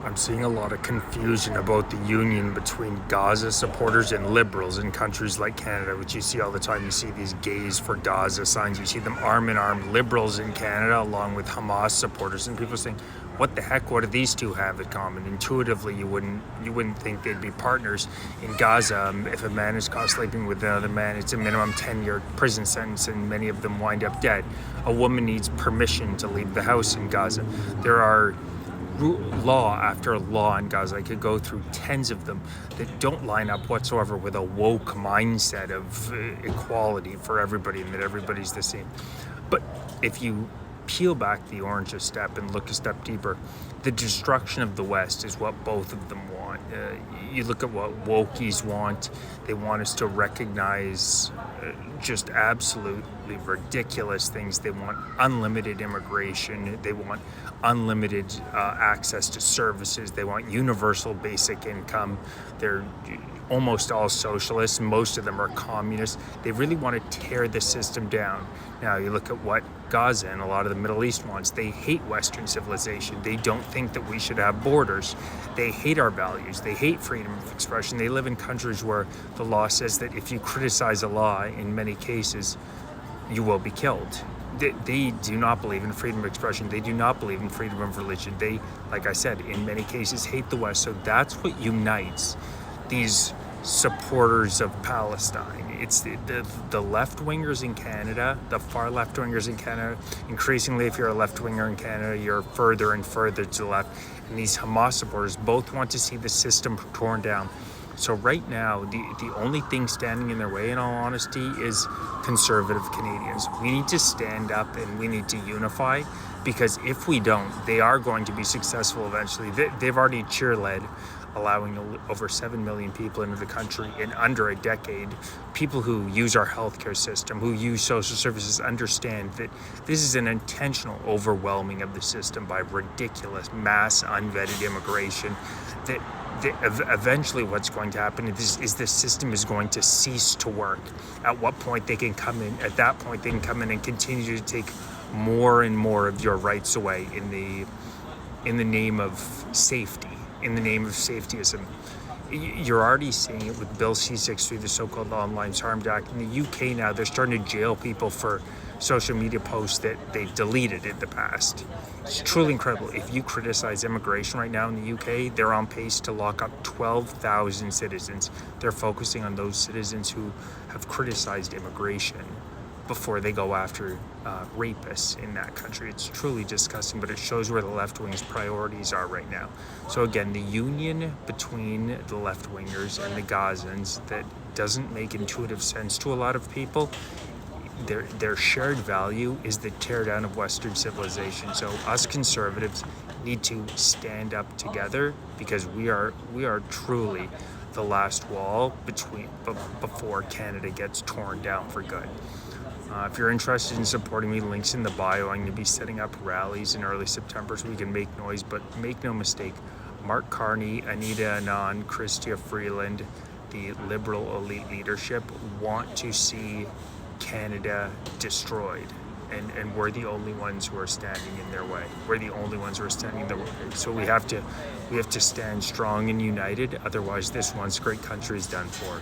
I'm seeing a lot of confusion about the union between Gaza supporters and liberals in countries like Canada, which you see all the time. You see these gays for Gaza signs. You see them arm in arm, liberals in Canada, along with Hamas supporters. And people saying, what the heck, what do these two have in common? Intuitively, you wouldn't think they'd be partners. In Gaza, if a man is caught sleeping with another man, it's a minimum 10-year prison sentence, and many of them wind up dead. A woman needs permission to leave the house in Gaza. There are law after law in Gaza. I could go through tens of them that don't line up whatsoever with a woke mindset of equality for everybody and that everybody's the same. But if you peel back the orange a step and look a step deeper, the destruction of the West is what both of them want. You look at what wokies want. They want us to recognize just absolutely ridiculous things. They want unlimited immigration. They want unlimited access to services. They want universal basic income. They're almost all socialists. Most of them are communists. They really want to tear the system down. Now, you look at what Gaza and a lot of the Middle East wants. They hate Western civilization. They don't think that we should have borders. They hate our values. They hate freedom of expression. They live in countries where the law says that if you criticize a law, in many cases, you will be killed. They do not believe in freedom of expression. They do not believe in freedom of religion. They, like I said, in many cases hate the West. So that's what unites these supporters of Palestine. It's the left-wingers in Canada, the far left-wingers in Canada. Increasingly, if you're a left-winger in Canada, you're further and further to the left. And these Hamas supporters both want to see the system torn down. So right now, the only thing standing in their way, in all honesty, is conservative Canadians. We need to stand up and we need to unify, because if we don't, they are going to be successful eventually. They've already cheer-led, allowing over 7 million people into the country in under a decade. People who use our healthcare system, who use social services, understand that this is an intentional overwhelming of the system by ridiculous mass unvetted immigration. That eventually what's going to happen is the system is going to cease to work. At what point they can come in, at that point they can come in and continue to take more and more of your rights away in the name of safety. In the name of safetyism. You're already seeing it with Bill C-63, the so-called Online Armed Act. In the UK now, they're starting to jail people for social media posts that they've deleted in the past. It's truly incredible. If you criticize immigration right now in the UK, they're on pace to lock up 12,000 citizens. They're focusing on those citizens who have criticized immigration before they go after rapists in that country. It's truly disgusting, but it shows where the left wing's priorities are right now. So again, the union between the left wingers and the Gazans that doesn't make intuitive sense to a lot of people. Their shared value is the teardown of Western civilization. So us conservatives need to stand up together, because we are truly the last wall before Canada gets torn down for good. If you're interested in supporting me, links in the bio. I'm going to be setting up rallies in early September so we can make noise, but make no mistake, Mark Carney, Anita Anand, Chrystia Freeland, the liberal elite leadership want to see Canada destroyed. And we're the only ones who are standing in their way. We're the only ones who are standing in their way. So we have to stand strong and united. Otherwise, this once great country is done for.